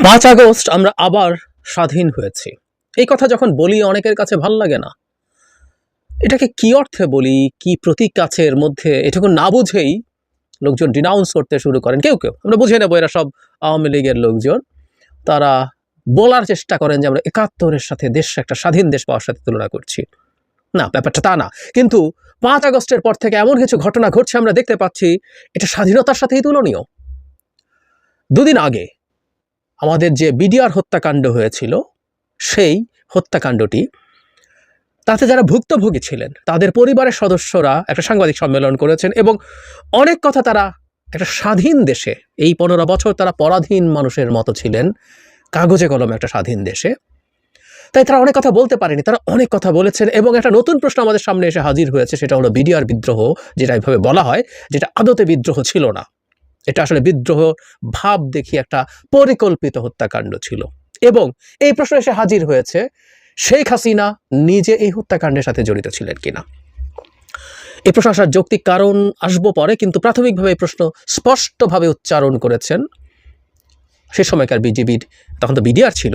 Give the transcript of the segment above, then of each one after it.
5 August আমরা আবার স্বাধীন হয়েছি। এই কথা যখন বলি অনেকের কাছে ভাল লাগে না। এটাকে কি অর্থে বলি, কি প্রতীক আছে এর মধ্যে, এটুকু না বুঝেই লোকজন ডিনাউন্স করতে শুরু করেন। কেউ কেউ, আমরা বুঝে নেবো এরা সব আওয়ামী লীগের লোকজন, তারা বলার চেষ্টা করেন যে আমরা 71-এর সাথে দেশ, একটা স্বাধীন দেশ পাওয়ার সাথে তুলনা করছি। না, ব্যাপারটা তা না। কিন্তু 5 আগস্টের পর থেকে এমন কিছু ঘটনা ঘটছে, আমরা দেখতে পাচ্ছি এটা স্বাধীনতার সাথেই তুলনীয়। দুদিন আগে আমাদের যে বিডিআর হত্যাকাণ্ড হয়েছিল, সেই হত্যাকাণ্ডটি, তাতে যারা ভুক্তভোগী ছিলেন তাদের পরিবারের সদস্যরা একটা সাংবাদিক সম্মেলন করেছেন এবং অনেক কথা তারা একটা স্বাধীন দেশে, এই 15 বছর তারা পরাধীন মানুষের মতো ছিলেন, কাগজে কলমে একটা স্বাধীন দেশে, তাই তারা অনেক কথা বলতে পারেনি, তারা অনেক কথা বলেছেন। এবং একটা নতুন প্রশ্ন আমাদের সামনে এসে হাজির হয়েছে, সেটা হলো বিডিআর বিদ্রোহ, যেটা এইভাবে বলা হয়, যেটা আদতে বিদ্রোহ ছিল না, এটা আসলে বিদ্রোহ ভাব দেখিয়ে একটা পরিকল্পিত হত্যাকাণ্ড ছিল। এবং এই প্রশ্ন এসে হাজির হয়েছে, শেখ হাসিনা নিজে এই হত্যাকাণ্ডের সাথে জড়িত ছিলেন কিনা। এই প্রশ্ন আসার যৌক্তিক কারণ আসবো পরে, কিন্তু প্রাথমিকভাবে এই প্রশ্ন স্পষ্টভাবে উচ্চারণ করেছেন সে সময়কার বিজিবির, তখন তো বিডিআর ছিল,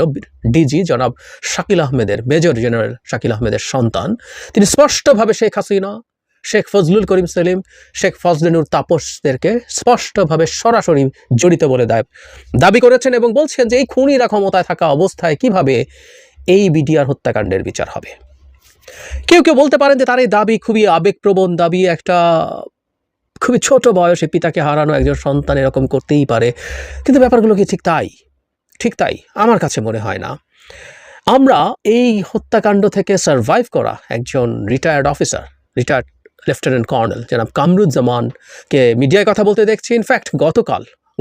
ডিজি জনাব শাকিল আহমেদের, মেজর জেনারেল শাকিল আহমেদের সন্তান। তিনি স্পষ্টভাবে শেখ হাসিনা, শেখ ফজলুল করিম সেলিম, শেখ ফজলেনুর তাপসদেরকে স্পষ্টভাবে সরাসরি জড়িত বলে দাবি করেছেন এবং বলছেন যে এই খুনিরা ক্ষমতায় থাকা অবস্থায় কিভাবে এই বিডিআর হত্যাকাণ্ডের বিচার হবে। কেউ কেউ বলতে পারেন যে তার এই দাবি খুবই আবেগপ্রবণ দাবি, একটা খুবই ছোট বয়সে পিতাকে হারানো একজন সন্তান এরকম করতেই পারে, কিন্তু ব্যাপারগুলো কি ঠিক তাই? ঠিক তাই আমার কাছে মনে হয় না। আমরা এই হত্যাকাণ্ড থেকে সারভাইভ করা একজন retired officer, retired lieutenant colonel জনাব কামরুজ্জামানকে মিডিয়ায় কথা বলতে দেখছি। ইনফ্যাক্ট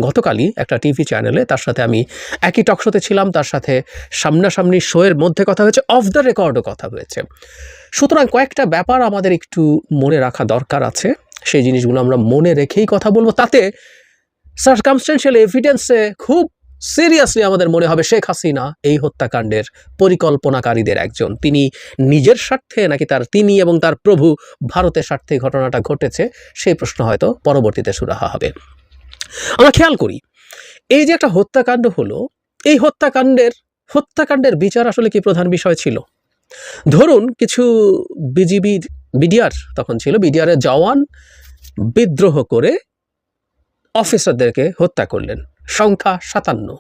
গতকালই একটা টিভি চ্যানেলে তার সাথে আমি একই টকশোতে ছিলাম, তার সাথে সামনাসামনি শোয়ের মধ্যে কথা হয়েছে, অফ দ্য রেকর্ডও কথা হয়েছে। সুতরাং কয়েকটা ব্যাপার আমাদের একটু মনে রাখা দরকার আছে, সেই জিনিসগুলো আমরা মনে রেখেই কথা বলবো। তাতে সার্কামস্টেন্সিয়াল এভিডেন্সে খুব সিরিয়াসলি আমাদের মনে হবে শেখ হাসিনা এই হত্যাকাণ্ডের পরিকল্পনাকারীদের একজন। তিনি নিজের স্বার্থে নাকি তিনি এবং তার প্রভু ভারতের স্বার্থে ঘটনাটা ঘটেছে, সেই প্রশ্ন হয়তো পরবর্তীতে সুরাহা হবে। আমরা খেয়াল করি, এই যে একটা হত্যাকাণ্ড হলো, এই হত্যাকাণ্ডের বিচার আসলে কি প্রধান বিষয় ছিল? ধরুন কিছু বিডিআর তখন ছিল, বিডিআরের জওয়ান বিদ্রোহ করে অফিসারদেরকে হত্যা করলেন, সংখ্যা 57।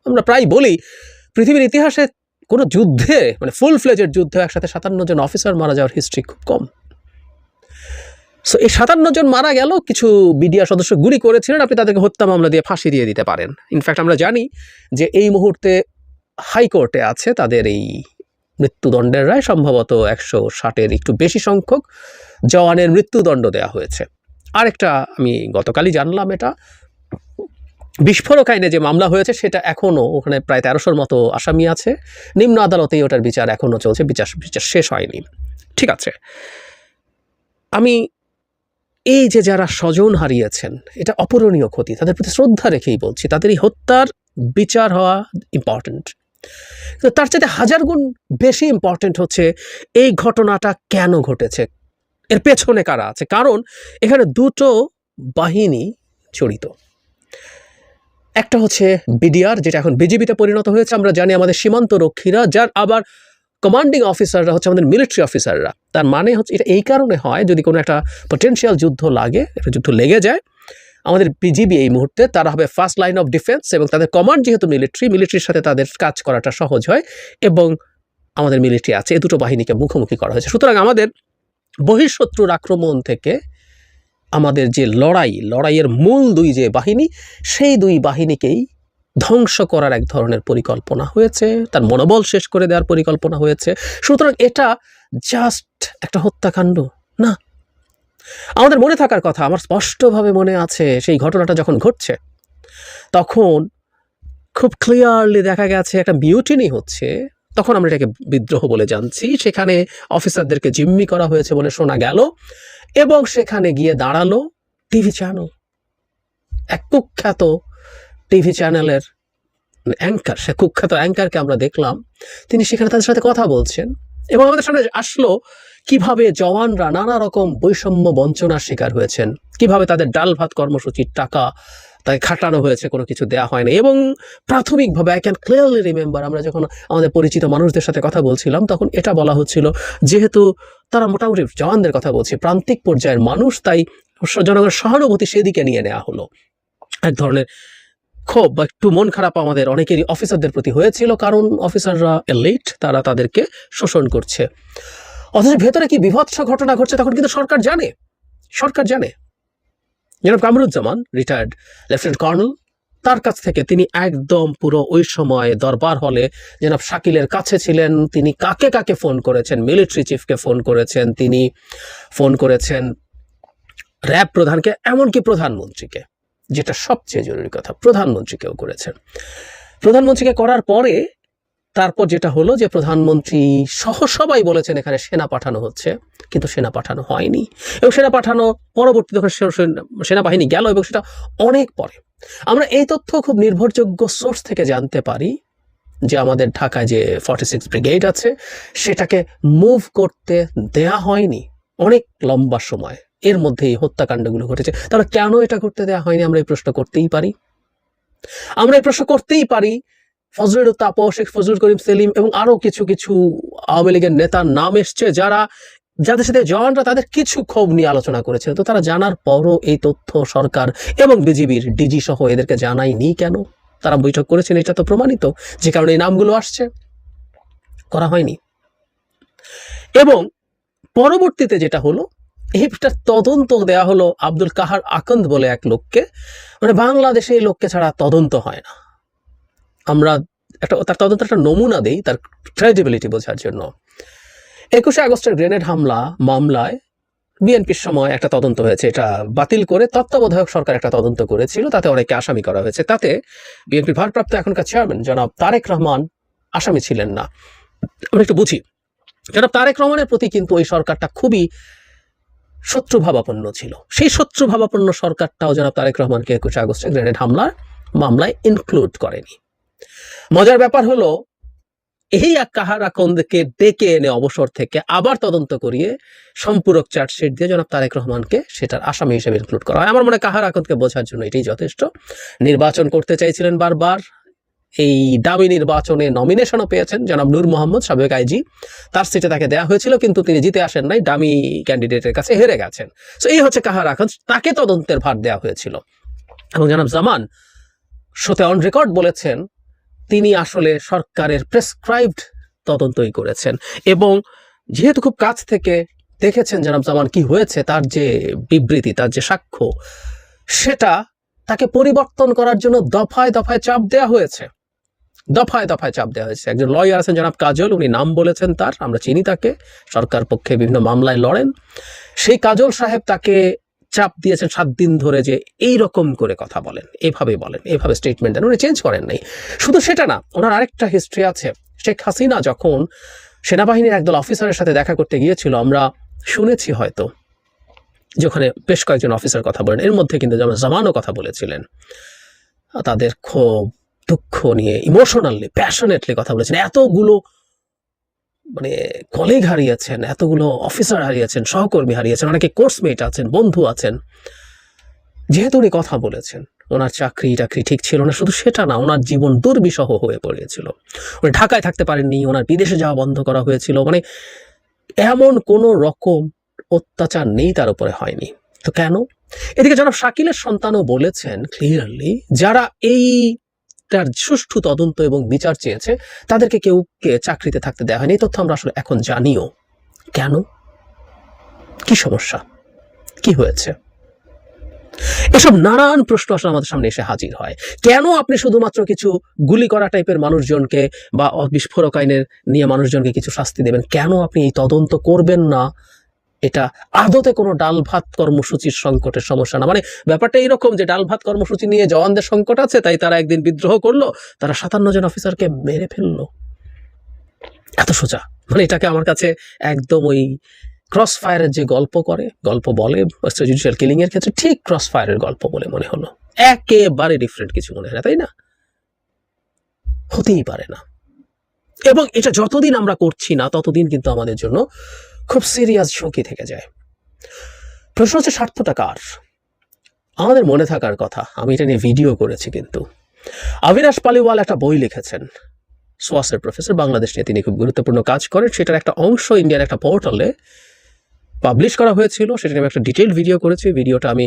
আমরা প্রায় বলি পৃথিবীর ইতিহাসে কোনো যুদ্ধে, মানে ফুল ফ্লেজের যুদ্ধে একসাথে 57 জন অফিসার মারা যাওয়ার হিস্ট্রি খুব কম। সো এই 57 জন মারা গেল, কিছু বিডিআর সদস্য গুলি করেছিলেন, আপনি তাদেরকে হত্যা মামলা দিয়ে ফাঁসি দিয়ে দিতে পারেন। ইনফ্যাক্ট আমরা জানি যে এই মুহূর্তে হাইকোর্টে আছে তাদের এই মৃত্যুদণ্ডের রায়, সম্ভবত 160-এর একটু বেশি সংখ্যক জওয়ানের মৃত্যুদণ্ড দেওয়া হয়েছে। আরেকটা আমি গতকালই জানলাম, এটা বিস্ফোরক আইনে যে মামলা হয়েছে সেটা এখনও, ওখানে প্রায় 1300-র মতো আসামি আছে, নিম্ন আদালতেই ওটার বিচার এখনও চলছে, বিচার শেষ হয়নি। ঠিক আছে, আমি এই যে যারা স্বজন হারিয়েছেন, এটা অপূরণীয় ক্ষতি, তাদের প্রতি শ্রদ্ধা রেখেই বলছি, তাদের এই হত্যার বিচার হওয়া ইম্পর্টেন্ট। কিন্তু তার চাইতে 1000 গুণ বেশি ইম্পর্টেন্ট হচ্ছে এই ঘটনাটা কেন ঘটেছে, এর পেছনে কারা আছে। কারণ এখানে দুটো বাহিনী জড়িত। একটা হচ্ছে বিডিআর, যেটা এখন বিজিবিতে পরিণত হয়েছে। আমরা জানি আমাদের সীমান্ত রক্ষীরা, যার আবার কমান্ডিং অফিসাররা হচ্ছে আমাদের মিলিটারি অফিসাররা। তার মানে হচ্ছে এটা এই কারণে হয়, যদি কোনো একটা পটেনশিয়াল যুদ্ধ লাগে, একটা যুদ্ধ লেগে যায়, আমাদের বিজিবি এই মুহূর্তে তারা হবে ফার্স্ট লাইন অফ ডিফেন্স, এবং তাদের কমান্ড যেহেতু মিলিটারির সাথে তাদের কাজ করাটা সহজ হয়, এবং আমাদের মিলিটারি আছে, এই দুটো বাহিনীকে মুখোমুখি করা হয়েছে। সুতরাং আমাদের বহিঃশত্রুর আক্রমণ থেকে আমাদের যে লড়াইয়ের মূল দুই যে বাহিনী, সেই দুই বাহিনীকেই ধ্বংস করার এক ধরনের পরিকল্পনা হয়েছে, তার মনোবল শেষ করে দেওয়ার পরিকল্পনা হয়েছে। সুতরাং এটা জাস্ট একটা হত্যাকাণ্ড না। আমাদের মনে থাকার কথা, আমার স্পষ্টভাবে মনে আছে সেই ঘটনাটা যখন ঘটছে তখন খুব ক্লিয়ারলি দেখা গেছে একটা মিউটিনি হচ্ছে, তখন আমরা এটাকে বিদ্রোহ বলে জানছি। সেখানে অফিসারদেরকে জিম্মি করা হয়েছে বলে শোনা গেল, এবং সেখানে গিয়ে দাঁড়ালো টিভি চ্যানেল, এক কুখ্যাত টিভি চ্যানেলের অ্যাঙ্কার, সে কুখ্যাত অ্যাঙ্কারকে আমরা দেখলাম, তিনি সেখানে তাদের সাথে কথা বলছেন, এবং আমাদের সামনে আসলো কিভাবে জওয়ানরা নানা রকম বৈষম্য বঞ্চনার শিকার হয়েছেন, কিভাবে তাদের ডাল ভাত কর্মসূচির টাকা তাকে খাটানো হয়েছে, কোনো কিছু দেওয়া হয়নি। এবং প্রাথমিকভাবে আই ক্যান ক্লিয়ারলি রিমেম্বার, আমরা যখন আমাদের পরিচিত মানুষদের সাথে কথা বলছিলাম তখন এটা বলা হচ্ছিল, যেহেতু তারা মোটামুটি জওয়ানদের কথা বলছি, প্রান্তিক পর্যায়ের মানুষ, তাই জনগণের সহানুভূতি সেদিকে নিয়ে নেওয়া হলো। এক ধরনের ক্ষোভ বা একটু মন খারাপ আমাদের অনেকেরই অফিসারদের প্রতি হয়েছিল, কারণ অফিসাররা এলিট, তারা তাদেরকে শোষণ করছে। অথচ ভেতরে কি বিভৎস ঘটনা ঘটছে তখন কিন্তু সরকার জানে। জনাব কামরুজ্জামান, রিটায়ার্ড লেফটেন্যান্ট কর্নেল, তার কাছ থেকে তিনি একদম পুরো ওই সময় দরবার হলে জনাব শাকিলের কাছে ছিলেন। তিনি কাকে কাকে ফোন করেছেন, মিলিটারি চিফকে ফোন করেছেন, তিনি ফোন করেছেন র্যাব প্রধানকে, এমনকি প্রধানমন্ত্রীকে, যেটা সবচেয়ে জরুরি কথা, প্রধানমন্ত্রীকেও করেছেন। প্রধানমন্ত্রীকে করার পরে তারপর যেটা হলো যে প্রধানমন্ত্রী সহ সবাই বলেছেন এখানে সেনা পাঠানো হচ্ছে, কিন্তু সেনা পাঠানো হয়নি। এবং সেনা পাঠানো পরবর্তী যখন সেনাবাহিনী গেল, এবং সেটা অনেক পরে। আমরা এই তথ্য খুব নির্ভরযোগ্য সোর্স থেকে জানতে পারি যে আমাদের ঢাকায় যে 46 ব্রিগেড আছে সেটাকে মুভ করতে দেয়া হয়নি অনেক লম্বা সময়। এর মধ্যে এই হত্যাকাণ্ডগুলো ঘটেছে। তাহলে কেন এটা করতে দেওয়া হয়নি? আমরা এই প্রশ্ন করতেই পারি। ফজলুল তাপস, শেখ ফজলুল করিম সেলিম এবং আরো কিছু কিছু আওয়ামী লীগের নেতার নাম এসছে, যাদের সাথে জওয়ানরা তাদের কিছু ক্ষোভ নিয়ে আলোচনা করেছিল। তো তারা জানার পরও এই তথ্য সরকার এবং বিজিবির ডিজি সহ এদেরকে জানায়নি কেন? তারা বৈঠক করেছেন, এটা তো প্রমাণিত, যে কারণে এই নামগুলো আসছে, করা হয়নি। এবং পরবর্তীতে যেটা হলো, এইটার তদন্ত দেয়া হলো আব্দুল কাহার আকন্দ বলে এক লোককে। মানে বাংলাদেশে এই লোককে ছাড়া তদন্ত হয় না। আমরা তার তদন্ত একটা নমুনা দেই তার ক্রেডিবিলিটি বোঝার জন্য। 21শে আগস্টের গ্রেনেড হামলা মামলায় বিএনপির সময় একটা তদন্ত হয়েছে, এটা বাতিল করে তত্ত্বাবধায়ক সরকার একটা তদন্ত করেছিল, তাতে অনেকে আসামি করা হয়েছে। তাতে বিএনপির ভারপ্রাপ্ত এখনকার চেয়ারম্যান জনাব তারেক রহমান আসামি ছিলেন না। আমরা একটু বুঝি, জনাব তারেক রহমানের প্রতি কিন্তু ওই সরকারটা খুবই শত্রুভাবাপন্ন ছিল। সেই শত্রুভাবাপন্ন সরকারটাও জনাব তারেক রহমানকে 21শে আগস্টের গ্রেনেড হামলার মামলায় ইনক্লুড করেনি। মজার ব্যাপার হলো, এই কাহার আকন্দকে ডেকে এনে অবসর থেকে আবার তদন্ত করিয়ে সম্পূরক চার্জশিট দিয়ে জনাব তারেক রহমানকে সেটার আসামি হিসেবে ইনক্লুড করা হয়। আমার মনে হয় কাহার আকন্দকে বোঝার জন্য এটাই যথেষ্ট। নির্বাচন করতে চাইছিলেন বারবার, এই দামি নির্বাচনে নমিনেশনও পেয়েছেন জনাব নূর মোহাম্মদ, সাবেক আইজি, তার সিটে তাকে দেওয়া হয়েছিল, কিন্তু তিনি জিতে আসেন নাই, দামি ক্যান্ডিডেটের কাছে হেরে গেছেন। তো এই হচ্ছে কাহার আকন্দ, তাকে তদন্তের ভার দেওয়া হয়েছিল। এবং জনাব জামান শোতে অন রেকর্ড বলেছেন তিনি আসলে সরকারের প্রেসক্রাইবড তদন্তই করেছেন। এবং যেহেতু খুব কাছ থেকে দেখেছেন জনাব জামান কি হয়েছে, তার যে বিবৃতি, তার যে সাক্ষ্য, সেটা তাকে পরিবর্তন করার জন্য দফায় দফায় চাপ দেওয়া হয়েছে। একজন লয়ার আছেন জনাব কাজল, উনি নাম বলেছেন তার, আমরা চিনি তাকে, সরকার পক্ষে বিভিন্ন মামলায় লড়েন। সেই কাজল সাহেব তাকে চাপ দিয়েছেন 7 দিন ধরে যে এই রকম করে কথা বলেন, এইভাবে স্টেটমেন্ট দেন। উনি চেঞ্জ করেন নাই। শুধু সেটা না, ওনার আরেকটা হিস্ট্রি আছে। শেখ হাসিনা যখন সেনাবাহিনীর একদল অফিসারের সাথে দেখা করতে গিয়েছিল, আমরা শুনেছি হয়তো, যেখানে বেশ কয়েকজন অফিসার কথা বলেন, এর মধ্যে কিন্তু জামানও কথা বলেছিলেন। তাদের ক্ষোভ দুঃখ নিয়ে ইমোশনালি, প্যাশনেটলি কথা বলেছেন। এতগুলো মানে কলিগ হারিয়েছেন, এতগুলো অফিসার হারিয়েছেন, সহকর্মী হারিয়েছেন, অনেকে কোর্সমেট আছেন, বন্ধু আছেন। যেহেতু উনি কথা বলেছেন, ওনার চাকরি টাকরি ঠিক ছিল না, শুধু সেটা না, ওনার জীবন দুর্বিষহ হয়ে পড়েছিল। উনি ঢাকায় থাকতে পারেননি, ওনার বিদেশে যাওয়া বন্ধ করা হয়েছিল। মানে এমন কোনো রকম অত্যাচার নেই তার উপরে হয়নি। তো কেন? এদিকে জনাব শাকিলের সন্তানও বলেছেন ক্লিয়ারলি, যারা তার সুষ্ঠু তদন্ত এবং বিচার চেয়েছে তাদেরকে কেউকে চাকরিতে থাকতে দেওয়া হয়নি। এই তথ্য আমরা আসলে এখন জানিও। কেন? কি সমস্যা? কি হয়েছে? এসব নানান প্রশ্ন আসলে আমাদের সামনে এসে হাজির হয়। কেন আপনি শুধুমাত্র কিছু গুলি করা টাইপের মানুষজনকে বা বিস্ফোরক আইনের নিয়ে মানুষজনকে কিছু শাস্তি দেবেন? কেন আপনি এই তদন্ত করবেন না? এটা আদতে কোনো ডাল ভাত কর্মসূচির সংকটের সমস্যা না। মানে ব্যাপারটা এইরকম যে ডাল ভাত কর্মসূচি নিয়ে জওয়ানদের সংকট আছে, তাই তারা একদিন বিদ্রোহ করলো, তারা 57 জন অফিসারকে মেরে ফেললো। এত সোজা। মানে এটাকে আমার কাছে একদম ওই ক্রস ফায়ারের যে গল্প বলে জুডিশিয়াল কিলিং এর ক্ষেত্রে, ঠিক ক্রস ফায়ারের গল্প বলে মনে হলো। একেবারে ডিফারেন্ট কিছু মনে হয় না, তাই না? হতেই পারে না। এবং এটা যতদিন আমরা করছি না, ততদিন কিন্তু আমাদের জন্য খুব সিরিয়াস ঝুঁকি থেকে যায়। প্রশ্ন হচ্ছে, স্বার্থটা কার? আমাদের মনে থাকার কথা, আমি এটা নিয়ে ভিডিও করেছি, কিন্তু অবিনাশ পালিওয়াল একটা বই লিখেছেন, সোয়াসের প্রফেসর, বাংলাদেশ নিয়ে তিনি খুব গুরুত্বপূর্ণ কাজ করেন। সেটার একটা অংশ ইন্ডিয়ার একটা পোর্টালে পাবলিশ করা হয়েছিল, সেটা আমি একটা ডিটেইলড ভিডিও করেছি। ভিডিওটা আমি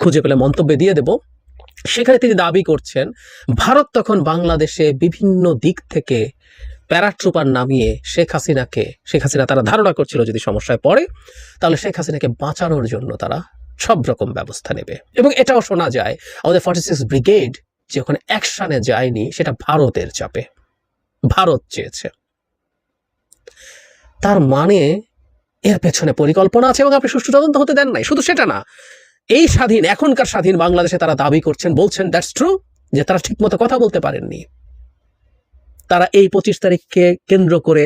খুঁজে পেলে মন্তব্যে দিয়ে দেব। সেখানে তিনি দাবি করছেন ভারত তখন বাংলাদেশে বিভিন্ন দিক থেকে প্যারাট্রুপার নামিয়ে শেখ হাসিনা তারা ধারণা করছিল যদি সমস্যায় পড়ে তাহলে শেখ হাসিনাকে বাঁচানোর জন্য তারা সব রকম ব্যবস্থা নেবে। এবং এটাও শোনা যায় আমাদের 46 ব্রিগেড যে ওখানে অ্যাকশনে যায়নি, সেটা ভারতের চাপে, ভারত চেয়েছে। তার মানে এর পেছনে পরিকল্পনা আছে এবং আপনি সুষ্ঠু তদন্ত হতে দেন নাই। শুধু সেটা না, এই এখনকার স্বাধীন বাংলাদেশে তারা দাবি করছেন, বলছেন দ্যাটস ট্রু, যে তারা ঠিকমতো কথা বলতে পারেননি। তারা এই 25 তারিখকে কেন্দ্র করে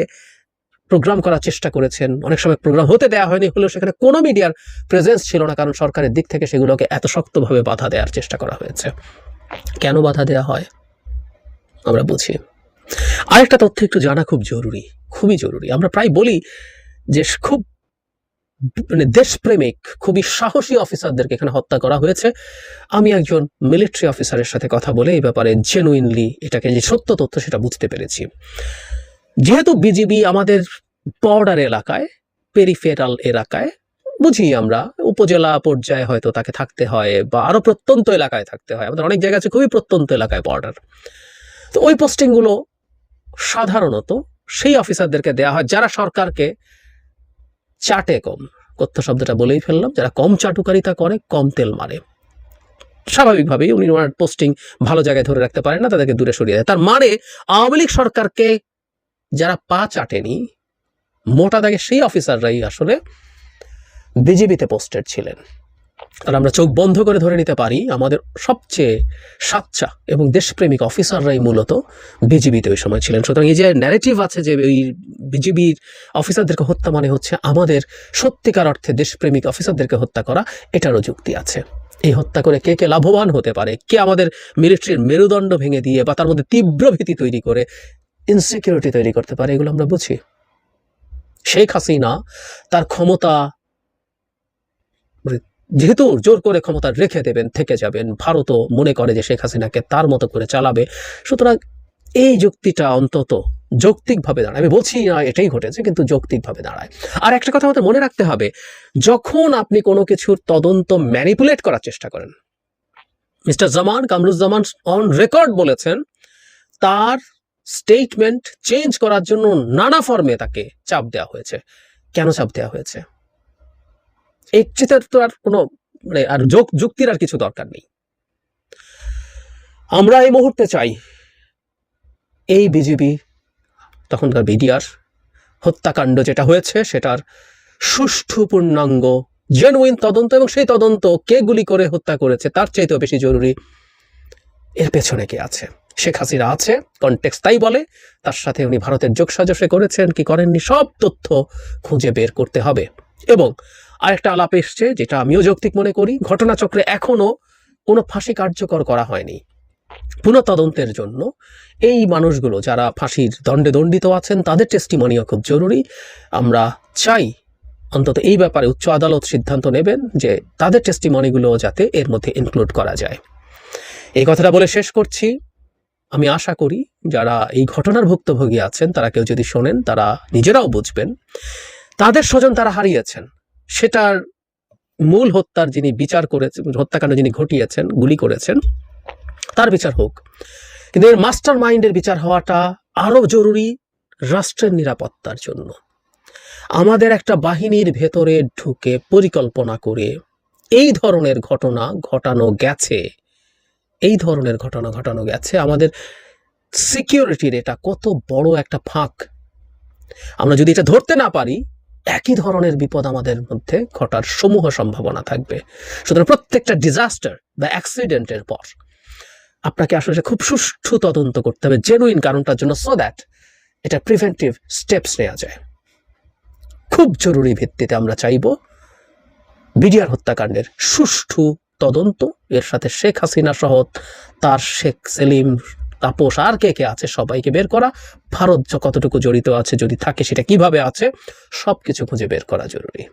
প্রোগ্রাম করার চেষ্টা করেছেন, অনেক সময় প্রোগ্রাম হতে দেওয়া হয়নি, হলেও সেখানে কোনো মিডিয়ার প্রেজেন্স ছিল না, কারণ সরকারের দিক থেকে সেগুলোকে এত শক্তভাবে বাধা দেওয়ার চেষ্টা করা হয়েছে। কেন বাধা দেওয়া হয় আমরা বুঝি। আরেকটা তথ্য একটু জানা খুব জরুরি, খুবই জরুরি। আমরা প্রায় বলি যে খুব দেশপ্রেমিক, খুবই সাহসী অফিসারদেরকে এখানে হত্যা করা হয়েছে। আমি একজন মিলিটারি অফিসারের সাথে কথা বলে এই ব্যাপারে জেনুইনলি এটাকে যে সত্য তথ্য সেটা বুঝতে পেরেছি। যেহেতু বিজিবি আমাদের বর্ডার এলাকায়, পেরিফেরাল এলাকায়, বুঝি আমরা উপজেলা পর্যায়ে হয়তো তাকে থাকতে হয় বা আরো প্রত্যন্ত এলাকায় থাকতে হয়, আমাদের অনেক জায়গা আছে খুবই প্রত্যন্ত এলাকায় বর্ডার। তো ওই পোস্টিংগুলো সাধারণত সেই অফিসারদেরকে দেওয়া হয় যারা সরকারকে চাটে কম, কথ্য শব্দটা বলেই ফেললাম, যারা কম চাটুকারিতা করে, কম তেল মারে। স্বাভাবিকভাবেই উনি ওনার পোস্টিং ভালো জায়গায় ধরে রাখতে পারেন না, তাদেরকে দূরে সরিয়ে দেয়। তার মানে আওয়ামী লীগ সরকারকে যারা পা চাটেনি, মোটা দাগে সেই অফিসাররাই আসলে বিজিবিতে পোস্টেড ছিলেন। আর আমরা চোখ বন্ধ করে ধরে নিতে পারি আমাদের সবচেয়ে সাচ্চা এবং দেশপ্রেমিক অফিসাররাই মূলত বিজিবিতে ওই সময় ছিলেন। সুতরাং এই যে ন্যারেটিভ আছে যে ওই বিজিবির অফিসারদেরকে হত্যা মানে হচ্ছে আমাদের সত্যিকার অর্থে দেশপ্রেমিক অফিসারদেরকে হত্যা করা, এটারও যুক্তি আছে। এই হত্যা করে কে কে লাভবান হতে পারে, কে আমাদের মিলিটারির মেরুদণ্ড ভেঙে দিয়ে বা তার মধ্যে তীব্র ভীতি তৈরি করে ইনসিকিউরিটি তৈরি করতে পারে, এগুলো আমরা বুঝি। শেখ হাসিনা তার ক্ষমতা যেহেতু জোর করে ক্ষমতা রেখে দেবেন, থেকে যাবেন, ভারতও মনে করে যে শেখ হাসিনাকে তার মতো করে চালাবে। সুতরাং এই যুক্তিটা অন্তত যৌক্তিকভাবে দাঁড়ায়। আমি বলছি না এটাই ঘটেছে, কিন্তু যৌক্তিকভাবে দাঁড়ায়। আর একটা কথা আমাদের মনে রাখতে হবে, যখন আপনি কোনো কিছুর তদন্ত ম্যানিপুলেট করার চেষ্টা করেন, মিস্টার কামরুজ্জামান অন রেকর্ড বলেছেন তার স্টেটমেন্ট চেঞ্জ করার জন্য নানা ফর্মে তাকে চাপ দেওয়া হয়েছে। কেন চাপ দেওয়া হয়েছে? এই চিন্তার তো আর কোনো আর যুক্তির আর কিছু দরকার নেই। আমরা এই মুহূর্তে চাই এই বিজিবি তখনকার বিডিআর হত্যাকাণ্ড যেটা হয়েছে সেটার সুষ্ঠু পূর্ণাঙ্গ জেনুইন তদন্ত, এবং সেই তদন্ত কে গুলি করে হত্যা করেছে তার চাইতেও বেশি জরুরি এর পেছনে কে আছে। শেখ হাসিনা আছে, কনটেক্সট তাই বলে, তার সাথে উনি ভারতের যোগসাজশে করেছেন কি করেননি, সব তথ্য খুঁজে বের করতে হবে। এবং আরেকটা আলাপ এসছে যেটা আমিও যৌক্তিক মনে করি, ঘটনাচক্রে এখনো কোনো ফাঁসি কার্যকর করা হয়নি। পুনঃতদন্তের জন্য এই মানুষগুলো যারা ফাঁসির দণ্ডে দণ্ডিত আছেন তাদের টেস্টিমনিও খুব জরুরি। আমরা চাই অন্তত এই ব্যাপারে উচ্চ আদালত সিদ্ধান্ত নেবেন যে তাদের টেস্টিমনিগুলো যাতে এর মধ্যে ইনক্লুড করা যায়। এই কথাটা বলে শেষ করছি। আমি আশা করি যারা এই ঘটনার ভুক্তভোগী আছেন তারা কেউ যদি শোনেন তারা নিজেরাও বুঝবেন তাদের স্বজন তারা হারিয়েছেন, সেটার মূল হত্যার যিনি বিচার করেছেন, হত্যাকাণ্ড যিনি ঘটিয়েছেন, গুলি করেছেন, তার বিচার হোক। কিন্তু এর মাস্টার মাইন্ডের বিচার হওয়াটা আরো জরুরি রাষ্ট্রের নিরাপত্তার জন্য। আমাদের একটা বাহিনীর ভেতরে ঢুকে পরিকল্পনা করে এই ধরনের ঘটনা ঘটানো গেছে, এই ধরনের ঘটনা ঘটানো গেছে। আমাদের সিকিউরিটির এটা কত বড় একটা ফাঁক। আমরা যদি এটা ধরতে না পারি, একই ধরনের বিপদ আমাদের মধ্যে ঘটার সমূহ সম্ভাবনা থাকবে। সুতরাং প্রত্যেকটা ডিজাস্টার বা অ্যাক্সিডেন্টের পর আপনাকে আসলে খুব সুষ্ঠু তদন্ত করতে হবে জেনুইন কারণটার জন্য, সো দ্যাট এটা প্রিভেন্টিভ স্টেপস নেওয়া যায়। খুব জরুরি ভিত্তিতে আমরা চাইব বিডিআর হত্যাকাণ্ডের সুষ্ঠু তদন্ত, এর সাথে শেখ হাসিনা সহ তার শেখ সেলিম, তাপস আর কে কে আছে সবাইকে বের করা, ভারত কতটুকু জড়িত আছে যদি থাকে সেটা কিভাবে আছে, সবকিছু খুঁজে বের করা জরুরি।